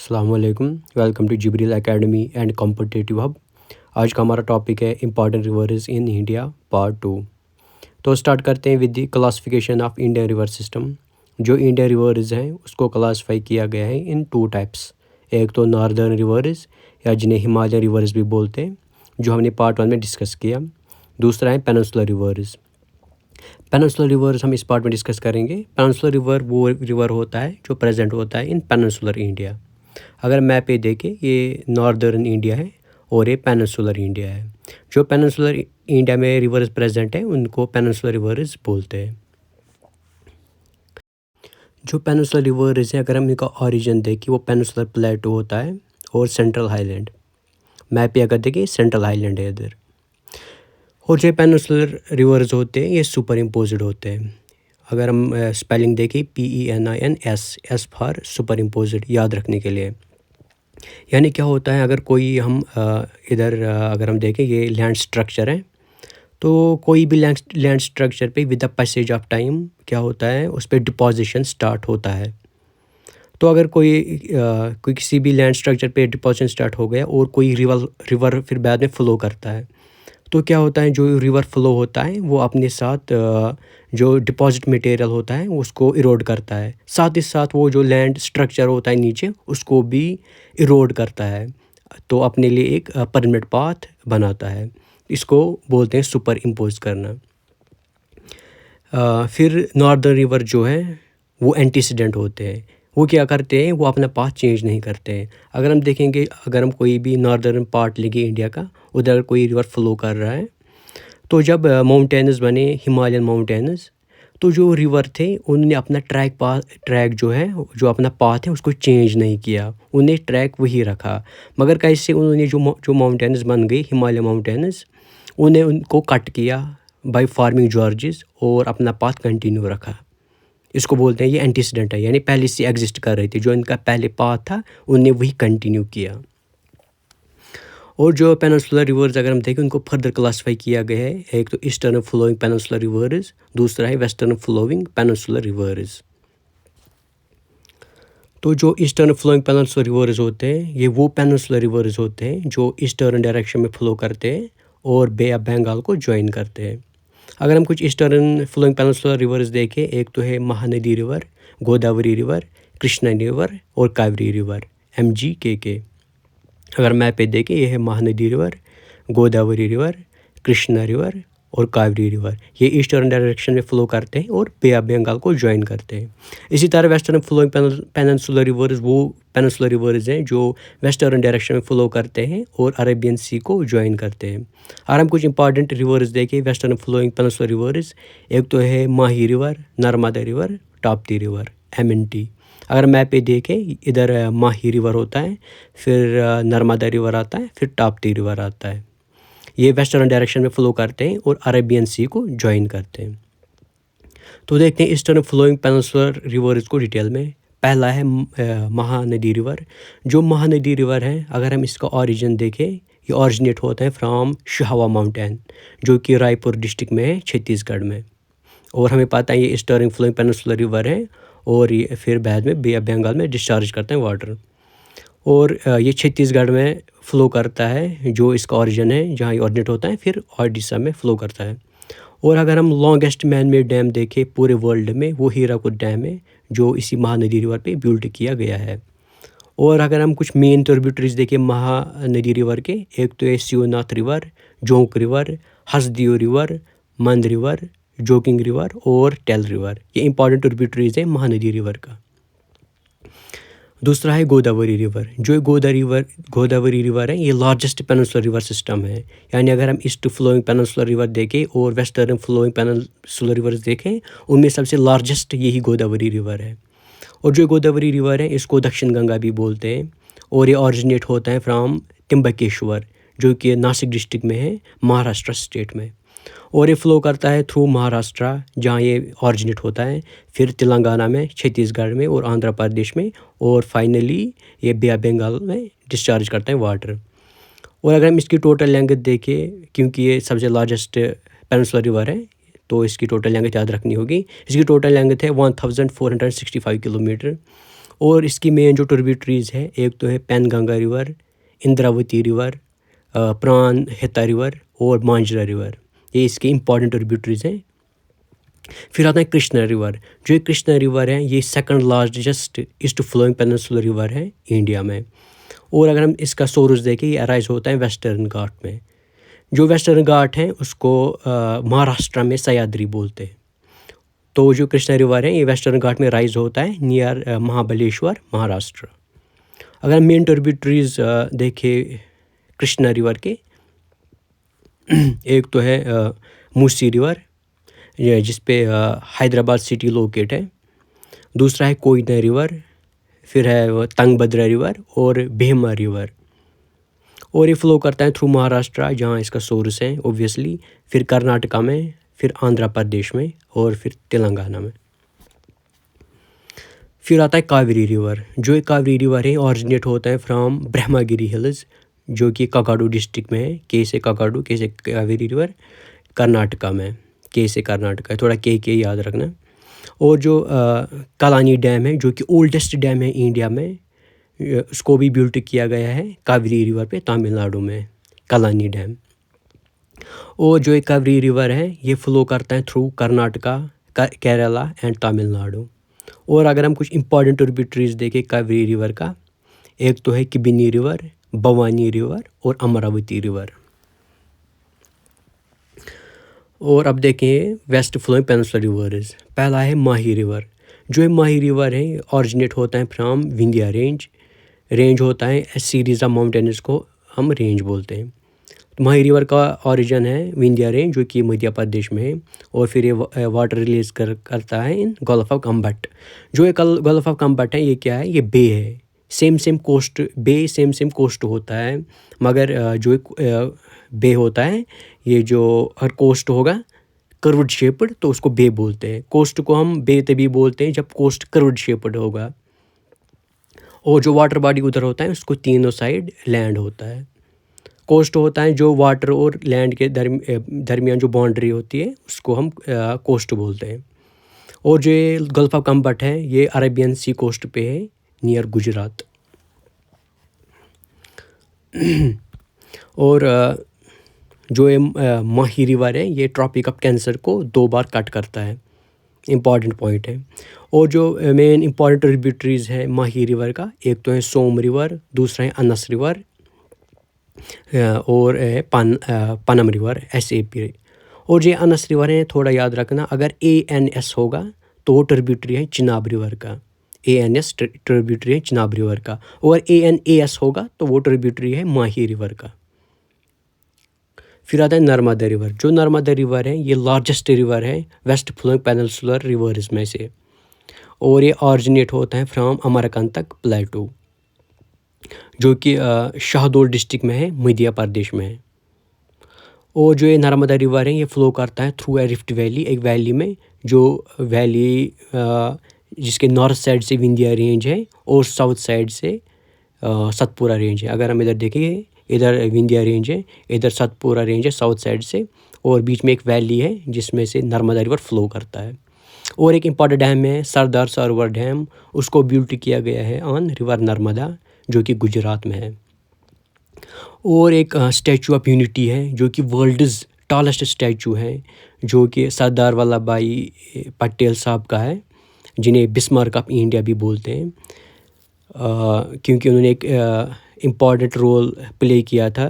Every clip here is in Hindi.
अस्सलामुअलैकुम, welcome to Jibreel academy and competitive hub. आज का हमारा टॉपिक है important rivers in India part 2। तो स्टार्ट करते हैं with the classification of Indian river system. जो इंडियन रिवर्स हैं उसको क्लासीफाई किया गया है इन 2 टाइप्स। एक तो नॉर्दर्न रिवर्स या जिन्हें हिमालयन रिवर्स भी बोलते हैं, जो हमने पार्ट 1 में डिस्कस किया। दूसरा है पेनिनसुलर रिवर्स। पेनिनसुलर रिवर्स हम इस पार्ट में डिस्कस करेंगे। पेनिनसुलर रिवर वो रिवर होता है जो प्रेजेंट होता है इन पेनिनसुलर इंडिया। अगर मैप पे देखें, ये नॉर्दर्न इंडिया है और ये पेनिनसुलर इंडिया है। जो पेनिनसुलर इंडिया में रिवर्स प्रेजेंट है उनको पेनिनसुलर रिवर्स बोलते हैं। जो पेनिनसुलर रिवर्स है, अगर हम इनका ओरिजिन देखें, वो पेनिनसुलर प्लेटो होता है और सेंट्रल हाईलैंड। मैप पे अगर देखें, सेंट्रल हाईलैंड है इधर। और जो पेनिनसुलर रिवर्स होते हैं ये सुपर इम्पोज्ड होते हैं। अगर हम स्पेलिंग देखें, PENINS, S for super imposed, याद रखने के लिए। यानी क्या होता है, अगर कोई हम इधर अगर हम देखें, ये लैंड स्ट्रक्चर है, तो कोई भी लैंड स्ट्रक्चर पे with the passage of time क्या होता है, उस पर डिपोजिशन स्टार्ट होता है। तो अगर कोई किसी भी लैंड स्ट्रक्चर पे डिपोजिशन स्टार्ट हो गया और कोई रिवर फिर बाद में फ़्लो करता है, तो क्या होता है, जो रिवर फ्लो होता है वो अपने साथ जो डिपॉजिट मटेरियल होता है उसको इरोड करता है। साथ ही साथ वो जो लैंड स्ट्रक्चर होता है नीचे, उसको भी इरोड करता है। तो अपने लिए एक परमानेंट पाथ बनाता है। इसको बोलते हैं सुपर इम्पोज करना। फिर नॉर्दर्न रिवर जो है वो एंटीसीडेंट होते हैं। वो क्या करते हैं, वो अपना पाथ चेंज नहीं करते हैं। अगर हम देखेंगे, अगर हम कोई भी नॉर्दर्न पार्ट लेंगे इंडिया का, उधर कोई रिवर फ्लो कर रहा है, तो जब माउंटेन्स बने, हिमालयन माउंटेन्स, तो जो रिवर थे उन्होंने अपना ट्रैक जो है, जो अपना पाथ है, उसको चेंज नहीं किया। उन्हें ट्रैक वही रखा। मगर कैसे उन्होंने जो माउंटेन्स बन गई, हिमालयन माउंटेन्स, उन्हें उनको कट किया बाय फार्मिंग जॉर्जेस और अपना पाथ कंटिन्यू रखा। इसको बोलते हैं ये एंटीसीडेंट है, यानी पहले से एग्जिस्ट कर रही थी। जो इनका पहले पाथ था उन्हें वही कंटिन्यू किया। और जो पेनिनसुलर रिवर्स अगर हम देखें, उनको फर्दर क्लासीफाई किया गया है। एक तो ईस्टर्न फ्लोइंग पेनिनसुलर रिवर्स, दूसरा है वेस्टर्न फ्लोइंग पेनिनसुलर रिवर्स। तो जो ईस्टर्न फ्लोइंग पेनिनसुलर रिवर्स होते हैं, ये वो पेनिनसुलर रिवर्स होते हैं जो ईस्टर्न डायरेक्शन में फ़्लो करते हैं और बे ऑफ बंगाल को ज्वाइन करते हैं। अगर हम कुछ ईस्टर्न फ्लोइंग पेनिनसुलर रिवर्स देखें, एक तो है Mahanadi river, Godavari river, Krishna river और कावेरी रिवर, MGKK। अगर मैप पे देखें, ये है Mahanadi river, Godavari river, Krishna river और कावेरी रिवर। ये ईस्टर्न डायरेक्शन में फ़्लो करते हैं और बे ऑफ बंगाल को ज्वाइन करते हैं। इसी तरह वेस्टर्न फ्लोइंग पेनिनसुलर रिवर्स वो पेनिनसुलर रिवर्स हैं जो वेस्टर्न डायरेक्शन में फ़्लो करते हैं और अरेबियन सी को ज्वाइन करते हैं। और हम कुछ इंपॉर्टेंट रिवर्स देखें वेस्टर्न फ्लोइंग पेनिनसुलर रिवर्स, एक तो है Mahi river, Narmada river, Tapti river, MNT। अगर मैप पे देखें, इधर माही रिवर होता है, फिर नर्मदा रिवर आता है, फिर ताप्ती रिवर आता है। ये वेस्टर्न डायरेक्शन में फ़्लो करते हैं और अरेबियन सी को ज्वाइन करते हैं। तो देखते हैं ईस्टर्न फ्लोइंग पेनिनसुलर रिवर्स को डिटेल में। पहला है महानदी रिवर। जो महानदी रिवर है, अगर हम इसका ओरिजिन देखें, ये ओरिजिनेट होता है फ्रॉम शहावा माउंटेन, जो कि रायपुर डिस्ट्रिक्ट में है, छत्तीसगढ़ में। और हमें पता है ये ईस्टर्न फ्लोइंग पेनिनसुलर रिवर है और ये फिर बाद में बे ऑफ बंगाल में डिस्चार्ज करते हैं वाटर। और ये छत्तीसगढ़ में फ़्लो करता है, जो इसका ओरिजिन है, जहाँ ये ओरिजिनेट होता है, फिर ओडिशा में फ़्लो करता है। और अगर हम लॉन्गेस्ट मैन मेड डैम देखें पूरे वर्ल्ड में, वो हीराकुद डैम है, जो इसी महानदी रिवर पे बिल्ड किया गया है। और अगर हम कुछ मेन ट्रिब्यूटरीज देखें महानदी रिवर के, एक तो है Shivnath river, Jonk river, Hasdeo river, Mand river, जोगिंग रिवर और टेल रिवर। ये इंपॉर्टेंट ट्रिब्यूटरीज है महानदी रिवर का। दूसरा है गोदावरी रिवर। जो गोदावरी रिवर है, ये लार्जेस्ट पेनिनसुलर रिवर सिस्टम है। यानी अगर हम ईस्ट फ्लोइंग पेनिनसुलर रिवर देखें और वेस्टर्न फ्लोइंग पेनिनसुलर रिवर्स देखें, उनमें सबसे लार्जेस्ट यही गोदावरी रिवर है। और जो गोदावरी रिवर है, इसको दक्षिण गंगा भी बोलते हैं। और ये ऑरिजिनेट होता है फ्राम त्र्यंबकेश्वर, जो कि नासिक डिस्ट्रिक्ट में है, महाराष्ट्र स्टेट में। और ये फ़्लो करता है थ्रू महाराष्ट्र, जहाँ ये ऑरिजिनेट होता है, फिर तेलंगाना में, छत्तीसगढ़ में और आंध्र प्रदेश में, और फाइनली ये बे ऑफ बंगाल में डिस्चार्ज करता है वाटर। और अगर हम इसकी टोटल लेंथ देखें, क्योंकि ये सबसे लार्जेस्ट पेनिनसुलर रिवर है, तो इसकी टोटल लेंथ याद रखनी होगी। इसकी टोटल लेंथ है 1465 किलोमीटर। और इसकी मेन जो ट्रिब्यूटरीज है, एक तो है Penganga river, Indravati river, Pranhita river और मांजरा रिवर, ये इसके इंपॉर्टेंट ट्रिब्यूटरीज हैं। फिर आता है कृष्णा रिवर। जो कृष्णा रिवर है ये second largest east flowing peninsular river है इंडिया में। और अगर हम इसका सोर्स देखें, ये अराइज होता है वेस्टर्न घाट में। जो वेस्टर्न घाट है उसको महाराष्ट्र में सह्याद्री बोलते हैं। तो जो कृष्णा रिवर है ये वेस्टर्न घाट में राइज होता है नियर महाबलेश्वर, महाराष्ट्र। अगर हम मेन ट्रिब्यूटरीज देखें कृष्णा रिवर के, एक तो है मूसी रिवर जिस पे हैदराबाद सिटी लोकेट है। दूसरा है कोयना रिवर, फिर है तंगभद्रा रिवर और भीमा रिवर। और ये फ्लो करता है थ्रू महाराष्ट्र जहाँ इसका सोर्स है ओब्वियसली, फिर कर्नाटका में, फिर आंध्र प्रदेश में और फिर तेलंगाना में। फिर आता है कावेरी रिवर। जो एक कावेरी रिवर है ऑरिजिनेट होता है फ्रॉम ब्रह्मागिरी हिल्स जो कि काकाडू डिस्ट्रिक्ट में है। के से काकाडू, के से कावेरी रिवर कर्नाटका में, के से कर्नाटका है, थोड़ा के याद रखना। और जो कलानी डैम है जो कि ओल्डेस्ट डैम है इंडिया में, उसको भी बिल्ट किया गया है कावेरी रिवर पे तमिलनाडु में, कलानी डैम। और जो एक कावेरी रिवर है ये फ्लो करता है थ्रू कर्नाटका, केरला एंड तमिलनाडु। और अगर हम कुछ इंपॉर्टेंट ट्रिब्यूटरीज देखें कावेरी रिवर का, एक तो है किबिनी रिवर, भवानी रिवर और अमरावती रिवर। और अब देखें वेस्ट फ्लोइंग पेनिनसुलर रिवर्स। पहला है माही रिवर। जो माही रिवर है ऑरिजिनेट होता है फ्रॉम विंध्या रेंज होता है सीरीज ऑफ माउंटेन्स को हम रेंज बोलते हैं। तो माही रिवर का ओरिजिन है विंध्या रेंज जो कि मध्य प्रदेश में है। और फिर ये वाटर रिलीज करता है इन गल्फ ऑफ कम्बट। जो ये गल्फ ऑफ कम्बट है ये क्या है, ये बे है, सेम कोस्ट बे, सेम कोस्ट होता है। मगर जो बे होता है ये जो हर कोस्ट होगा कर्व्ड शेप्ड तो उसको बे बोलते हैं। कोस्ट को हम बे तभी बोलते हैं जब कोस्ट कर्व्ड शेप्ड होगा। और जो वाटर बॉडी उधर होता है उसको तीनों साइड लैंड होता है। कोस्ट होता है जो वाटर और लैंड के दरमियान जो बाउंड्री होती है उसको हम कोस्ट बोलते हैं। और जो ये गल्फ ऑफ कम्बट है ये अरेबियन सी कोस्ट पे है नियर गुजरात। और जो ये माही रिवर है ये ट्रॉपिक ऑफ कैंसर को 2 बार कट करता है, इम्पॉर्टेंट पॉइंट है। और जो मेन इम्पॉर्टेंट ट्रिब्यूटरीज है माही रिवर का, एक तो है सोम रिवर, दूसरा है अनस रिवर और पनम रिवर SAP। और जो अनस रिवर है थोड़ा याद रखना, अगर ANS होगा तो वो ट्रिब्यूटरी है चिनाब रिवर का, ANS ट्रिब्यूटरी है चिनाब रिवर का। और ANAS होगा तो वो ट्रिब्यूटरी है माही रिवर का। फिर आता है नर्मदा रिवर। जो नर्मदा रिवर है ये लार्जेस्ट रिवर है वेस्ट फ्लोइंग पेनिनसुलर रिवर्स में से। और ये ऑरिजिनेट होता है फ्रॉम अमरकंटक प्लेटू जो कि शाहदोल डिस्ट्रिक्ट में है, मध्य प्रदेश में है। और जो ये नर्मदा रिवर है ये फ्लो करता है थ्रू ए रिफ्ट वैली, एक वैली में जो वैली जिसके नॉर्थ साइड से विंध्या रेंज है और साउथ साइड से सतपुरा रेंज है। अगर हम इधर देखें, इधर विंध्या रेंज है, इधर सतपुरा रेंज है साउथ साइड से, और बीच में एक वैली है जिसमें से नर्मदा रिवर फ्लो करता है। और एक इम्पॉर्टेंट डैम है सरदार सरोवर डैम, उसको बिल्ट किया गया है ऑन रिवर नर्मदा जो कि गुजरात में है। और एक स्टैचू ऑफ यूनिटी है जो कि वर्ल्ड्स टॉलेस्ट स्टैचू है जो कि सरदार वल्लभ भाई पटेल साहब का है, जिन्हें बिस्मार्क ऑफ इंडिया भी बोलते हैं क्योंकि उन्होंने एक इम्पॉर्टेंट रोल प्ले किया था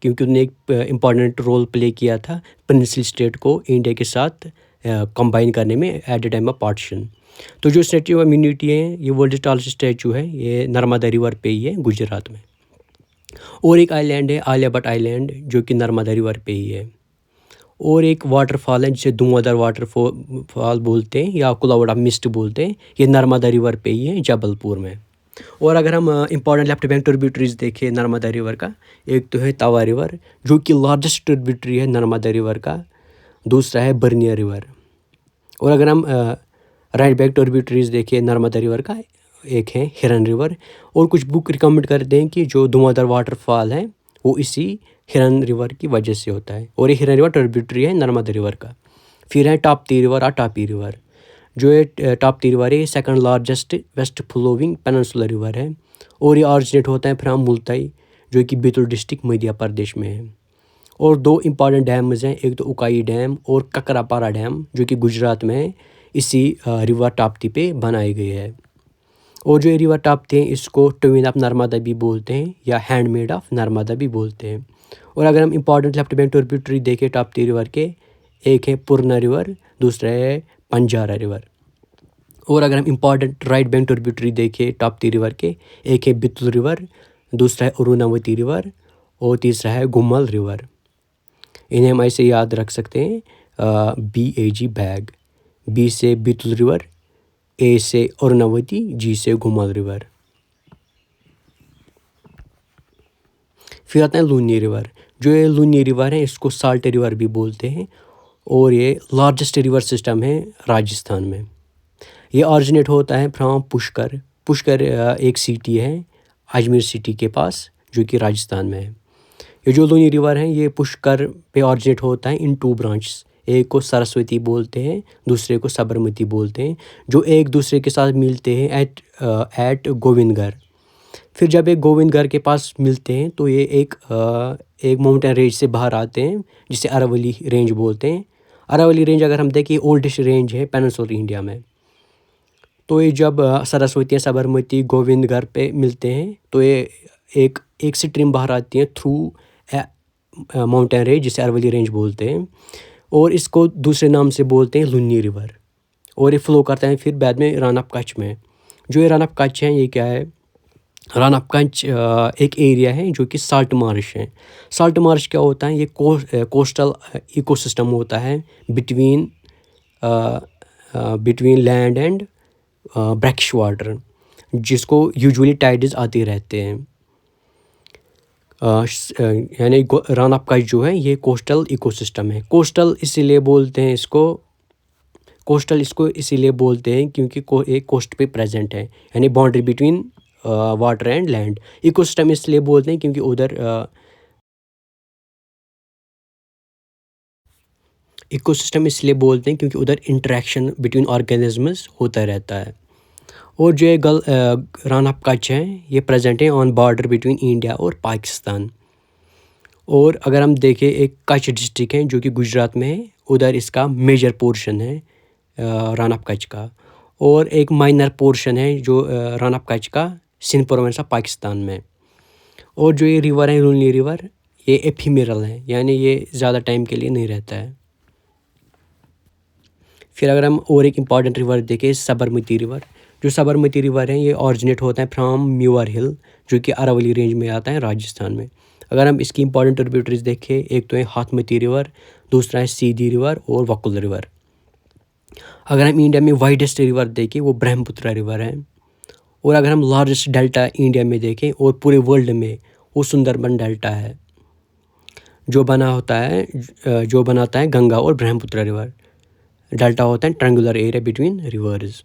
क्योंकि उन्होंने एक इम्पॉर्टेंट रोल प्ले किया था प्रिंसली स्टेट को इंडिया के साथ कंबाइन करने में at the time of partition. तो जो स्टैचू ऑफ यूनिटी है ये वर्ल्ड टॉलेस्ट स्टैचू है, ये नर्मदा रिवर पे ही है गुजरात में। और एक आइलैंड है आलिया भट्ट आइलैंड जो कि नर्मदा रिवर पे ही है। और एक वाटरफॉल है जिसे धुआंधार वाटरफॉल बोलते हैं या क्लाउड ऑफ मिस्ट बोलते हैं, ये नर्मदा रिवर पे ही है जबलपुर में। और अगर हम इंपॉर्टेंट लेफ्ट बैंक ट्रिब्यूटरीज देखें नर्मदा रिवर का, एक तो है तवा रिवर जो कि लार्जेस्ट ट्रिब्यूटरी है नर्मदा रिवर का, दूसरा है बर्निया रिवर। और अगर हम राइट बैंक ट्रिब्यूटरीज देखें नर्मदा रिवर का, एक है हिरन रिवर। और कुछ बुक रिकमेंड करते हैं कि जो धुआंधार वाटरफॉल है वो इसी हिरन रिवर की वजह से होता है। और ये हिरन रिवर ट्रिब्यूटरी है नर्मदा रिवर का। फिर है ताप्ती रिवर और तापी रिवर। जो ये ताप्ती रिवर है, second largest west flowing peninsular river है और ये ऑरिजिनेट होता है फ्राम मुल्ताई, जो कि बैतूल डिस्ट्रिक्ट मध्य प्रदेश में है। और दो इम्पॉर्टेंट डैम्स हैं, एक तो उकाई डैम और ककरापारा डैम, जो कि गुजरात में है, इसी रिवर ताप्ती पे बनाए गए हैं। और जो ये रिवर ताप्ती है, इसको ट्विन ऑफ नर्मदा भी बोलते हैं या हैंडमेड ऑफ नर्मदा भी बोलते हैं। और अगर हम इम्पॉर्टेंट लेफ्ट बैंक ट्रिब्यूटरी देखें ताप्ती रिवर के, एक है पूर्णा रिवर, दूसरा है पंजारा रिवर। और अगर हम इम्पॉर्टेंट राइट बैंक ट्रिब्यूटरी देखें ताप्ती रिवर के, एक है बितुल रिवर, दूसरा है अरुणावती रिवर और तीसरा है गुम्मल रिवर। इन्हें हम ऐसे याद रख सकते हैं, BAG बैग। B से बितुल रिवर, A से अरुणावती, G से गुम्मल रिवर। फिर आता है लूनी रिवर। जो ये लूनी रिवर है, इसको साल्ट रिवर भी बोलते हैं और ये लार्जेस्ट रिवर सिस्टम है राजस्थान में। ये ऑरिजिनेट होता है फ्रॉम पुष्कर। पुष्कर एक सिटी है अजमेर सिटी के पास, जो कि राजस्थान में है। ये जो लूनी रिवर है, ये पुष्कर पे ऑरिजिनेट होता है इन 2 ब्रांचेस। एक को सरस्वती बोलते हैं, दूसरे को साबरमती बोलते हैं, जो एक दूसरे के साथ मिलते हैं एट गोविंदगढ़। फिर जब एक गोविंदगढ़ के पास मिलते हैं तो ये एक माउंटेन रेंज से बाहर आते हैं, जिसे अरावली रेंज बोलते हैं। अरावली रेंज अगर हम देखें, ओल्डेस्ट रेंज है पेनिनसुलर इंडिया में। तो ये जब सरस्वती साबरमती गोविंदगढ़ पे मिलते हैं तो ये एक स्ट्रीम बाहर आती है थ्रू माउंटेन रेंज, जिसे अरावली रेंज बोलते हैं, और इसको दूसरे नाम से बोलते हैं लुनी रिवर। और ये फ्लो करता है फिर बाद में रन ऑफ कच्छ में। जो ये रन ऑफ कच्छ है, ये क्या है, रन ऑफ कच्छ एक एरिया है जो कि साल्ट मार्श है। साल्ट मार्श क्या होता है, ये कोस्टल इकोसिस्टम होता है between land and brackish water, जिसको यूजुअली टाइड्स आते रहते हैं। यानी रन ऑफ कच्छ जो है, ये कोस्टल इकोसिस्टम है। कोस्टल इसीलिए बोलते हैं क्योंकि एक कोस्ट पे प्रेजेंट है, यानी boundary between water and land. Ecosystem इसलिए बोलते हैं क्योंकि उधर इंटरेक्शन बिटवीन ऑर्गेनिजम्स होता रहता है। और जो ये रन ऑफ कच्छ है, ये प्रेजेंट है ऑन बॉर्डर बिटवीन इंडिया और पाकिस्तान। और अगर हम देखें, एक कच्छ डिस्ट्रिक्ट है जो कि गुजरात में है, उधर इसका मेजर पोर्शन है रन ऑफ कच्छ का। और एक माइनर पोर्शन है जो रन ऑफ कच्छ का सिंध प्रोविंस ऑफ पाकिस्तान में। और जो ये रिवर है लूनी रिवर, ये एफिमेरल है, यानी ये ज़्यादा टाइम के लिए नहीं रहता है। फिर अगर हम और एक इम्पॉर्टेंट रिवर देखें, साबरमती रिवर। जो साबरमती रिवर है, ये ऑरिजिनेट होता है फ्रॉम म्यूर हिल, जो कि अरावली रेंज में आता है राजस्थान में। अगर हम इसकी इंपॉर्टेंट ट्रिब्यूटरीज देखें, एक तो है हाथमती रिवर, दूसरा है सीधी रिवर और वकुल रिवर। अगर हम इंडिया में वाइडेस्ट रिवर देखें, वो ब्रह्मपुत्र रिवर है। और अगर हम लार्जेस्ट डेल्टा इंडिया में देखें और पूरे वर्ल्ड में, वो सुंदरबन डेल्टा है, जो बनाता है गंगा और ब्रह्मपुत्र रिवर। डेल्टा होता है ट्रायंगुलर एरिया बिटवीन रिवर्स।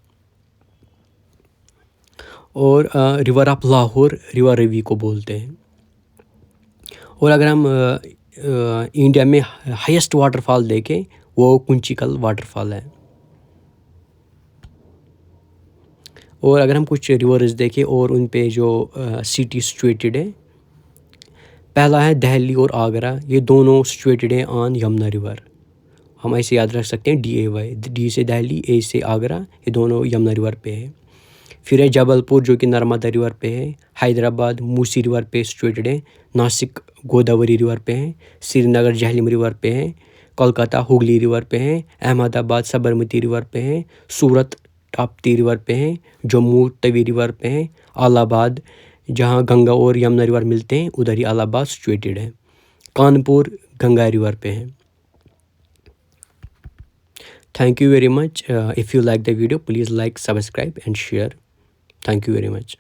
और river of Lahore river Ravi को बोलते हैं। और अगर हम इंडिया में हाईएस्ट वाटरफॉल देखें, वो कुंचिकल वाटरफॉल है। और अगर हम कुछ रिवर्स देखें और उन पे जो सिटी सिचुएटेड है, पहला है दिल्ली और आगरा, ये दोनों सिचुएटेड हैं ऑन यमुना रिवर। हम ऐसे याद रख सकते हैं DAY, D से दिल्ली, A से आगरा, ये दोनों यमुना रिवर पे है। फिर है जबलपुर, जो कि नर्मदा रिवर पे है। हैदराबाद मूसी रिवर पे सिचुएटेड है। नासिक गोदावरी रिवर पे है। श्रीनगर झेलम रिवर पे है। कोलकाता हुगली रिवर पे है। अहमदाबाद साबरमती रिवर पे है। सूरत ताप्ती रिवर पे है। जम्मू तवी रिवर पे है। इलाहाबाद, जहाँ गंगा और यमुना रिवर मिलते हैं, उधर ही इलाहाबाद सिचुएटेड है। कानपुर गंगा रिवर पे है। Thank you very much. If you like the video, please like, subscribe and share. Thank you very much.